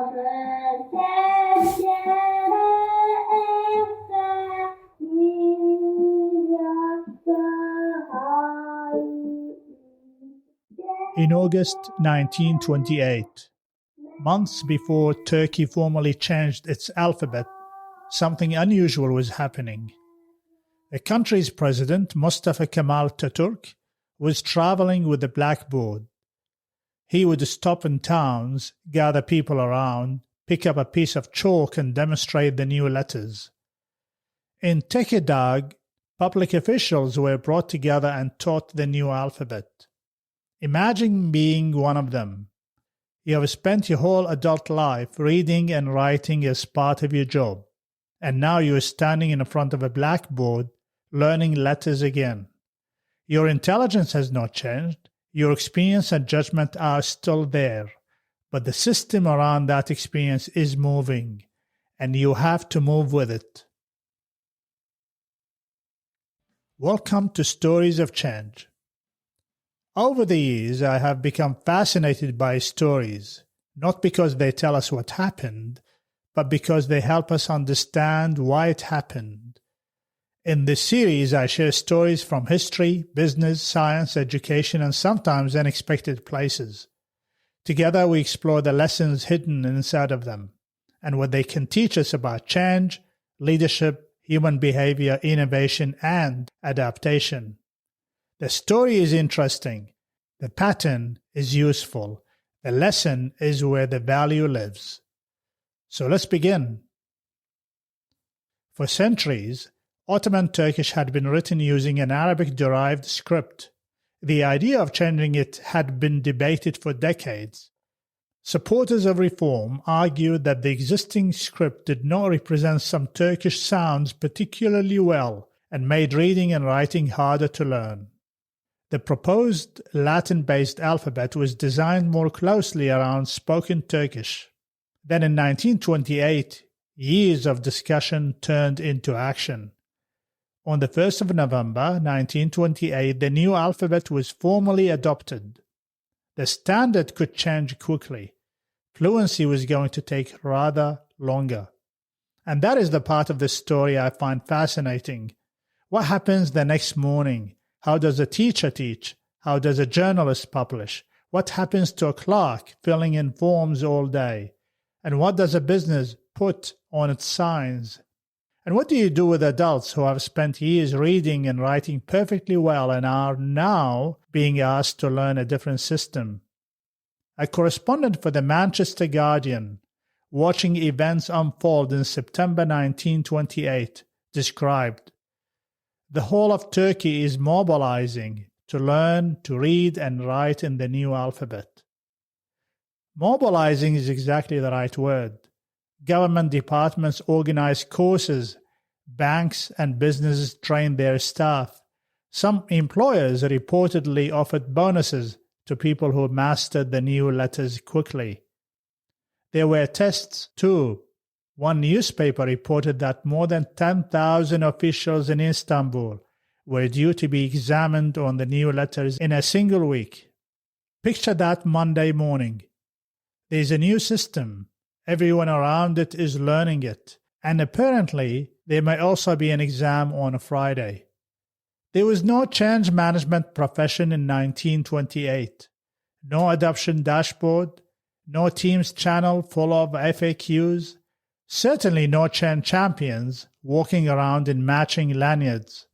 In August 1928, months before Turkey formally changed its alphabet, something unusual was happening. The country's president, Mustafa Kemal Atatürk, was traveling with a blackboard. He would stop in towns, gather people around, pick up a piece of chalk and demonstrate the new letters. In Tekirdağ, public officials were brought together and taught the new alphabet. Imagine being one of them. You have spent your whole adult life reading and writing as part of your job, and now you are standing in front of a blackboard learning letters again. Your intelligence has not changed, your experience and judgment are still there, but the system around that experience is moving, and you have to move with it. Welcome to Stories of Change. Over the years, I have become fascinated by stories, not because they tell us what happened, but because they help us understand why it happened. In this series, I share stories from history, business, science, education, and sometimes unexpected places. Together, we explore the lessons hidden inside of them and what they can teach us about change, leadership, human behavior, innovation, and adaptation. The story is interesting. The pattern is useful. The lesson is where the value lives. So let's begin. For centuries, Ottoman Turkish had been written using an Arabic-derived script. The idea of changing it had been debated for decades. Supporters of reform argued that the existing script did not represent some Turkish sounds particularly well and made reading and writing harder to learn. The proposed Latin-based alphabet was designed more closely around spoken Turkish. Then in 1928, years of discussion turned into action. On the 1st of November 1928, the new alphabet was formally adopted. The standard could change quickly. Fluency was going to take rather longer. And that is the part of the story I find fascinating. What happens the next morning? How does a teacher teach? How does a journalist publish? What happens to a clerk filling in forms all day? And what does a business put on its signs? And what do you do with adults who have spent years reading and writing perfectly well and are now being asked to learn a different system? A correspondent for the Manchester Guardian, watching events unfold in September 1928, described, "The whole of Turkey is mobilizing to learn to read and write in the new alphabet." Mobilizing is exactly the right word. Government departments organize courses, banks and businesses train their staff. Some employers reportedly offered bonuses to people who mastered the new letters quickly. There were tests too. One newspaper reported that more than 10,000 officials in Istanbul were due to be examined on the new letters in a single week. Picture that Monday morning. There is a new system. Everyone around it is learning it. And apparently, there may also be an exam on a Friday. There was no change management profession in 1928. No adoption dashboard. No Teams channel full of FAQs. Certainly no change champions walking around in matching lanyards.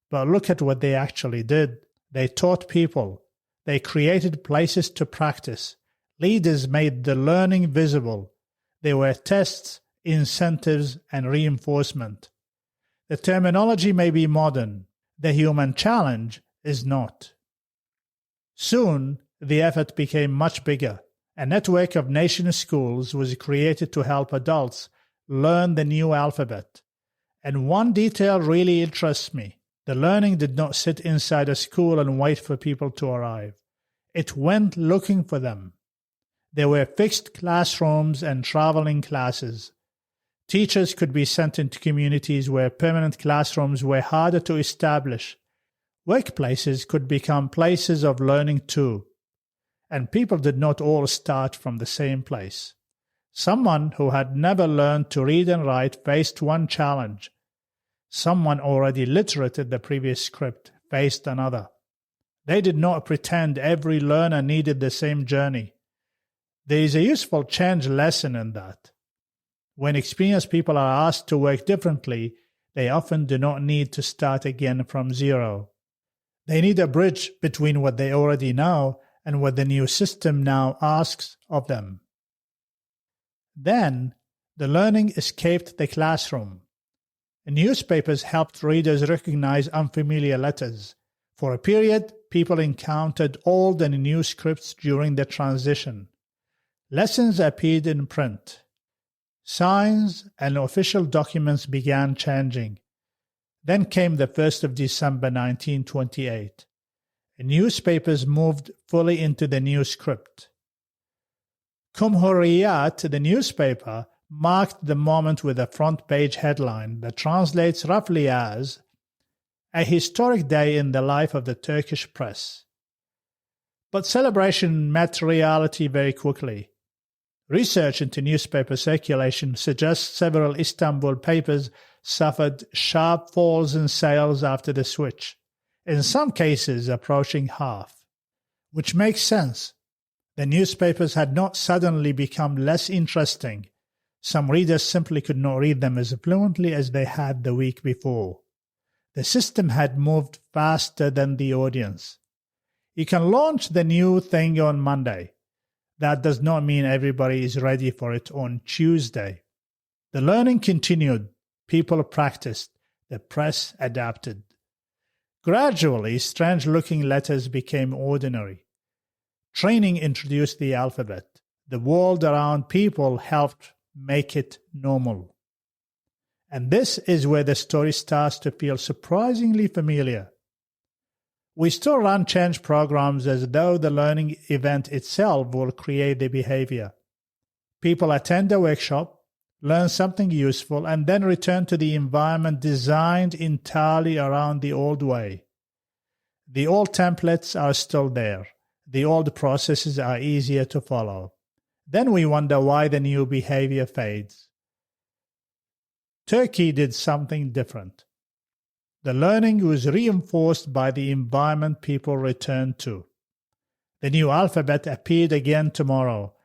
But look at what they actually did. They taught people. They created places to practice. Leaders made the learning visible. There were tests, incentives, and reinforcement. The terminology may be modern. The human challenge is not. Soon, the effort became much bigger. A network of nation schools was created to help adults learn the new alphabet. And one detail really interests me. The learning did not sit inside a school and wait for people to arrive. It went looking for them. There were fixed classrooms and traveling classes. Teachers could be sent into communities where permanent classrooms were harder to establish. Workplaces could become places of learning too. And people did not all start from the same place. Someone who had never learned to read and write faced one challenge. Someone already literate in the previous script faced another. They did not pretend every learner needed the same journey. There is a useful change lesson in that. When experienced people are asked to work differently, they often do not need to start again from zero. They need a bridge between what they already know and what the new system now asks of them. Then, the learning escaped the classroom. Newspapers helped readers recognize unfamiliar letters. For a period, people encountered old and new scripts during the transition. Lessons appeared in print. Signs and official documents began changing. Then came the 1st of December 1928. Newspapers moved fully into the new script. Cumhuriyet, the newspaper, marked the moment with a front-page headline that translates roughly as "A historic day in the life of the Turkish press." But celebration met reality very quickly. Research into newspaper circulation suggests several Istanbul papers suffered sharp falls in sales after the switch, in some cases approaching half. Which makes sense. The newspapers had not suddenly become less interesting. Some readers simply could not read them as fluently as they had the week before. The system had moved faster than the audience. You can launch the new thing on Monday. That does not mean everybody is ready for it on Tuesday. The learning continued. People practiced. The press adapted. Gradually, strange-looking letters became ordinary. Training introduced the alphabet. The world around people helped make it normal. And this is where the story starts to feel surprisingly familiar. We still run change programs as though the learning event itself will create the behavior. People attend a workshop, learn something useful, and then return to the environment designed entirely around the old way. The old templates are still there. The old processes are easier to follow. Then we wonder why the new behavior fades. Turkey did something different. The learning was reinforced by the environment people returned to. The new alphabet appeared again tomorrow,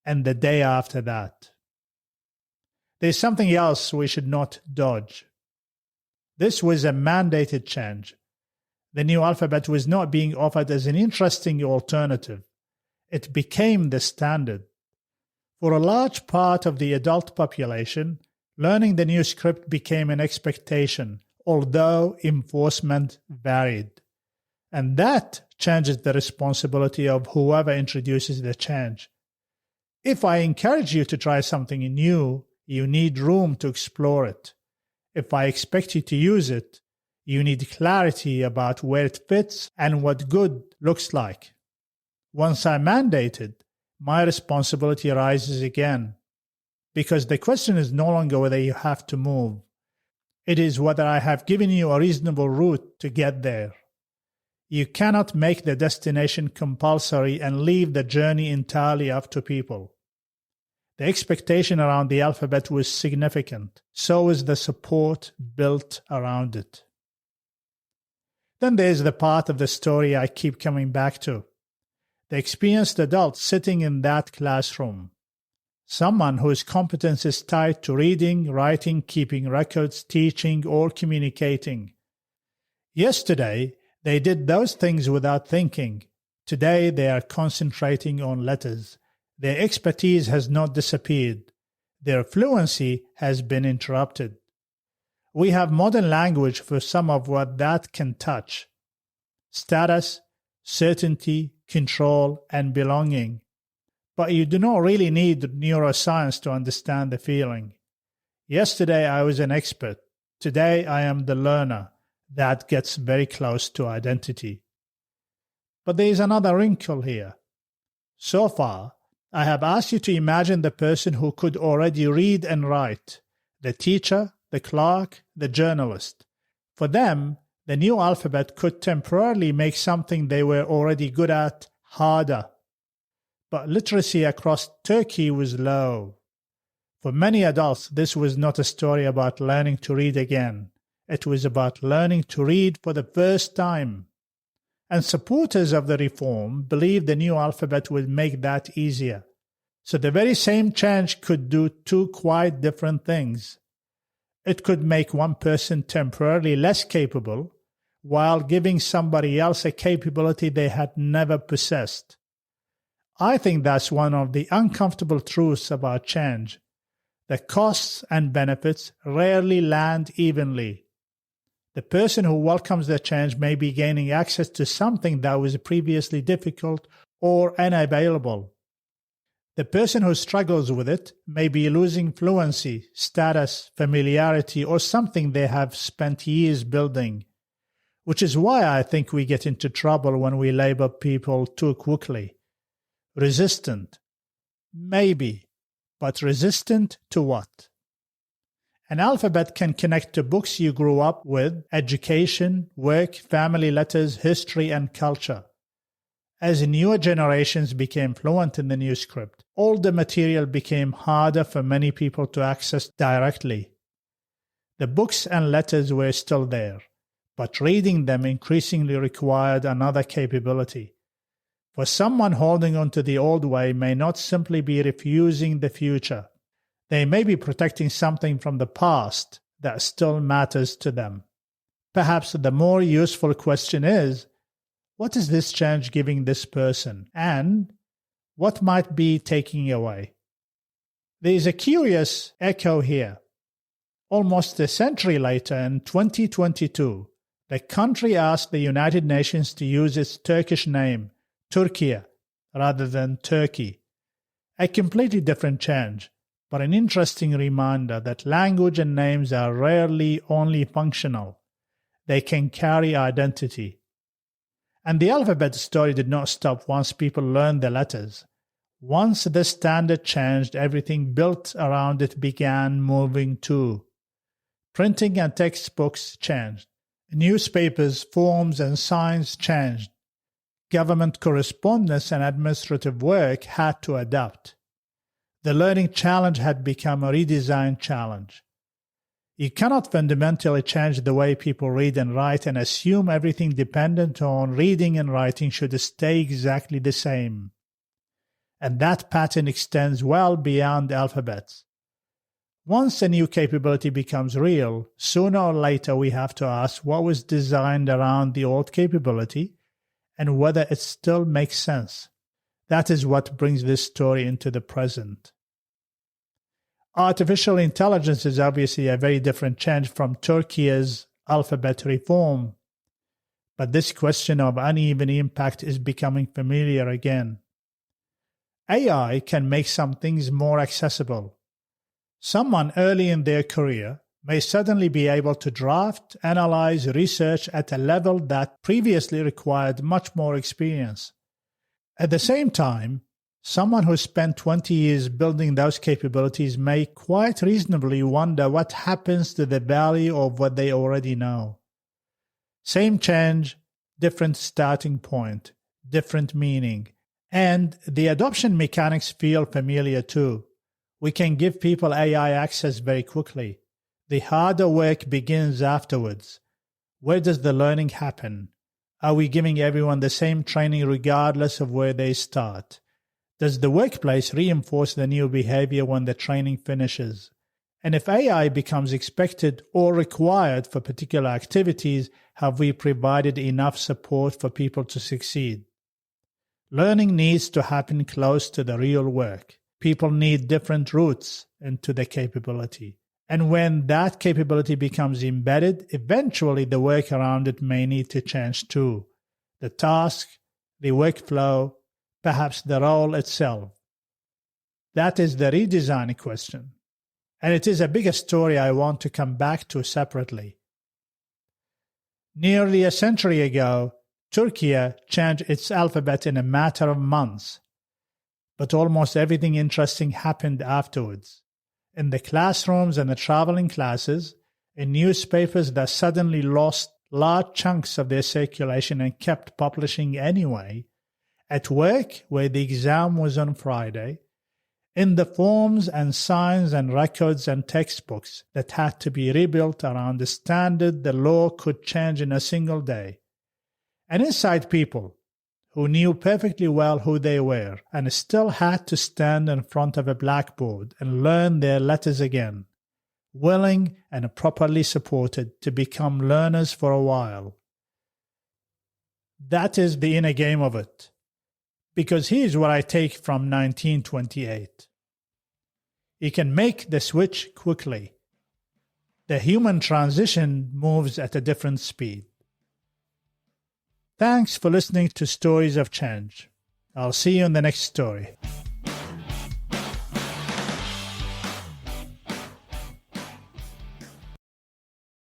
and the day after that. There's something else we should not dodge. This was a mandated change. The new alphabet was not being offered as an interesting alternative. It became the standard. For a large part of the adult population, learning the new script became an expectation, although enforcement varied. And that changes the responsibility of whoever introduces the change. If I encourage you to try something new, you need room to explore it. If I expect you to use it, you need clarity about where it fits and what good looks like. Once I mandate it, my responsibility rises again. Because the question is no longer whether you have to move. It is whether I have given you a reasonable route to get there. You cannot make the destination compulsory and leave the journey entirely up to people. The expectation around the alphabet was significant. So was the support built around it. Then there's the part of the story I keep coming back to. The experienced adult sitting in that classroom. Someone whose competence is tied to reading, writing, keeping records, teaching, or communicating. Yesterday, they did those things without thinking. Today, they are concentrating on letters. Their expertise has not disappeared. Their fluency has been interrupted. We have modern language for some of what that can touch. Status, certainty, control, and belonging. But you do not really need neuroscience to understand the feeling. Yesterday I was an expert. Today I am the learner. That gets very close to identity. But there is another wrinkle here. So far, I have asked you to imagine the person who could already read and write, the teacher, the clerk, the journalist. For them, the new alphabet could temporarily make something they were already good at harder. But literacy across Turkey was low. For many adults, this was not a story about learning to read again. It was about learning to read for the first time. And supporters of the reform believed the new alphabet would make that easier. So the very same change could do two quite different things. It could make one person temporarily less capable, while giving somebody else a capability they had never possessed. I think that's one of the uncomfortable truths about change. The costs and benefits rarely land evenly. The person who welcomes the change may be gaining access to something that was previously difficult or unavailable. The person who struggles with it may be losing fluency, status, familiarity, or something they have spent years building, which is why I think we get into trouble when we label people too quickly. Resistant. Maybe, but resistant to what? An alphabet can connect to books you grew up with, education, work, family letters, history, and culture. As newer generations became fluent in the new script, older material became harder for many people to access directly. The books and letters were still there, but reading them increasingly required another capability. For someone holding on to the old way may not simply be refusing the future. They may be protecting something from the past that still matters to them. Perhaps the more useful question is, what is this change giving this person, and what might be taking away? There is a curious echo here. Almost a century later, in 2022, the country asked the United Nations to use its Turkish name, Türkiye, rather than Turkey. A completely different change, but an interesting reminder that language and names are rarely only functional. They can carry identity. And the alphabet story did not stop once people learned the letters. Once the standard changed, everything built around it began moving too. Printing and textbooks changed. Newspapers, forms, and signs changed. Government correspondence and administrative work had to adapt. The learning challenge had become a redesign challenge. You cannot fundamentally change the way people read and write and assume everything dependent on reading and writing should stay exactly the same. And that pattern extends well beyond alphabets. Once a new capability becomes real, sooner or later we have to ask what was designed around the old capability and whether it still makes sense. That is what brings this story into the present. Artificial intelligence is obviously a very different change from Türkiye's alphabet reform. But this question of uneven impact is becoming familiar again. AI can make some things more accessible. Someone early in their career may suddenly be able to draft, analyze, research at a level that previously required much more experience. At the same time, someone who spent 20 years building those capabilities may quite reasonably wonder what happens to the value of what they already know. Same change, different starting point, different meaning. And the adoption mechanics feel familiar too. We can give people AI access very quickly. The harder work begins afterwards. Where does the learning happen? Are we giving everyone the same training regardless of where they start? Does the workplace reinforce the new behavior when the training finishes? And if AI becomes expected or required for particular activities, have we provided enough support for people to succeed? Learning needs to happen close to the real work. People need different routes into the capability. And when that capability becomes embedded, eventually the work around it may need to change too. The task, the workflow, perhaps the role itself. That is the redesign question. And it is a bigger story I want to come back to separately. Nearly a century ago, Türkiye changed its alphabet in a matter of months. But almost everything interesting happened afterwards. In the classrooms and the traveling classes, in newspapers that suddenly lost large chunks of their circulation and kept publishing anyway, at work where the exam was on Friday, in the forms and signs and records and textbooks that had to be rebuilt around the standard the law could change in a single day. And inside people who knew perfectly well who they were and still had to stand in front of a blackboard and learn their letters again, willing and properly supported to become learners for a while. That is the inner game of it. Because here's what I take from 1928. You can make the switch quickly. The human transition moves at a different speed. Thanks for listening to Stories of Change. I'll see you in the next story.